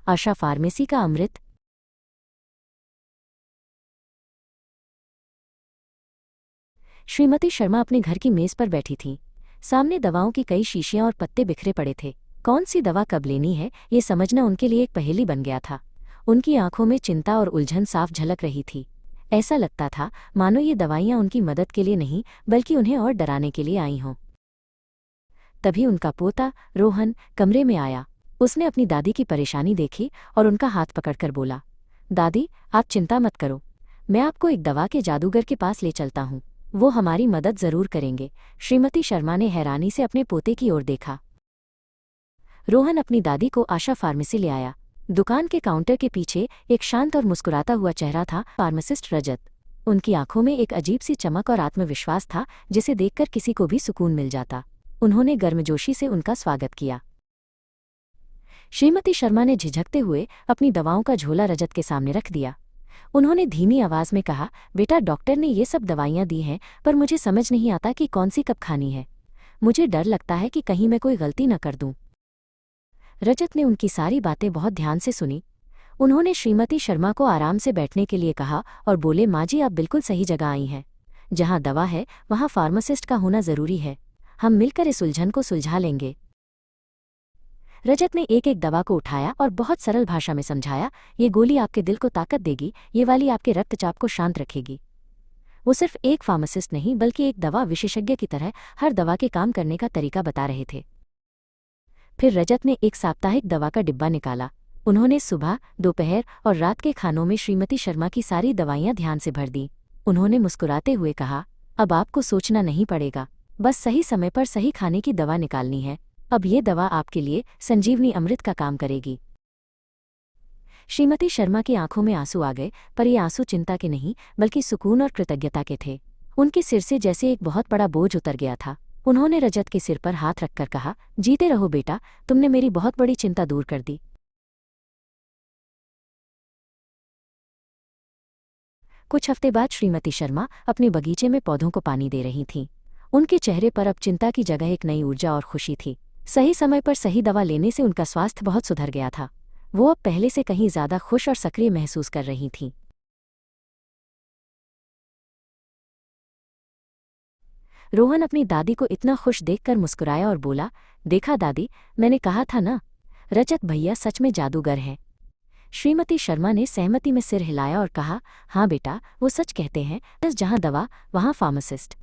आशा pharmacy का अमृत। श्रीमती शर्मा अपने घर की मेज पर बैठी थीं। सामने दवाओं की कई शीशियां और पत्ते बिखरे पड़े थे। कौन सी दवा कब लेनी है, ये समझना उनके लिए एक पहेली बन गया था। उनकी आंखों में चिंता और उलझन साफ झलक रही थी। ऐसा लगता था मानो ये दवाइयां उनकी मदद के लिए नहीं बल्कि उन्हें और डराने के लिए आई हों। तभी उनका पोता रोहन कमरे में आया। उसने अपनी दादी की परेशानी देखी और उनका हाथ पकड़कर बोला, दादी आप चिंता मत करो, मैं आपको एक दवा के जादूगर के पास ले चलता हूँ, वो हमारी मदद जरूर करेंगे। श्रीमती शर्मा ने हैरानी से अपने पोते की ओर देखा। रोहन अपनी दादी को आशा फार्मेसी ले आया। दुकान के काउंटर के पीछे एक शांत और मुस्कुराता हुआ चेहरा था, फार्मासिस्ट रजत। उनकी आंखों में एक अजीब सी चमक और आत्मविश्वास था जिसे देखकर किसी को भी सुकून मिल जाता। उन्होंने गर्मजोशी से उनका स्वागत किया। श्रीमती शर्मा ने झिझकते हुए अपनी दवाओं का झोला रजत के सामने रख दिया। उन्होंने धीमी आवाज में कहा, बेटा डॉक्टर ने ये सब दवाइयां दी हैं पर मुझे समझ नहीं आता कि कौन सी कब खानी है। मुझे डर लगता है कि कहीं मैं कोई गलती न कर दूं। रजत ने उनकी सारी बातें बहुत ध्यान से सुनी। उन्होंने श्रीमती शर्मा को आराम से बैठने के लिए कहा और बोले, माँ जी आप बिल्कुल सही जगह आई हैं। जहाँ दवा है वहाँ फार्मासिस्ट का होना जरूरी है। हम मिलकर इस उलझन को सुलझा लेंगे। रजत ने एक एक दवा को उठाया और बहुत सरल भाषा में समझाया, ये गोली आपके दिल को ताकत देगी, ये वाली आपके रक्तचाप को शांत रखेगी। वो सिर्फ एक फार्मासिस्ट नहीं बल्कि एक दवा विशेषज्ञ की तरह हर दवा के काम करने का तरीका बता रहे थे। फिर रजत ने एक साप्ताहिक दवा का डिब्बा निकाला। उन्होंने सुबह, दोपहर और रात के खानों में श्रीमती शर्मा की सारी दवाइयां ध्यान से भर दी। उन्होंने मुस्कुराते हुए कहा, अब आपको सोचना नहीं पड़ेगा, बस सही समय पर सही खाने की दवा निकालनी है। अब ये दवा आपके लिए संजीवनी अमृत का काम करेगी। श्रीमती शर्मा की आंखों में आंसू आ गए, पर ये आंसू चिंता के नहीं बल्कि सुकून और कृतज्ञता के थे। उनके सिर से जैसे एक बहुत बड़ा बोझ उतर गया था। उन्होंने रजत के सिर पर हाथ रखकर कहा, जीते रहो बेटा, तुमने मेरी बहुत बड़ी चिंता दूर कर दी। कुछ हफ्ते बाद श्रीमती शर्मा अपने बगीचे में पौधों को पानी दे रही थीं। उनके चेहरे पर अब चिंता की जगह एक नई ऊर्जा और खुशी थी। सही समय पर सही दवा लेने से उनका स्वास्थ्य बहुत सुधर गया था। वो अब पहले से कहीं ज्यादा खुश और सक्रिय महसूस कर रही थीं। रोहन अपनी दादी को इतना खुश देखकर मुस्कुराया और बोला, देखा दादी, मैंने कहा था ना, रजत भैया सच में जादूगर हैं। श्रीमती शर्मा ने सहमति में सिर हिलाया और कहा, हाँ बेटा, वो सच कहते हैं, जहाँ दवा वहाँ फार्मासिस्ट।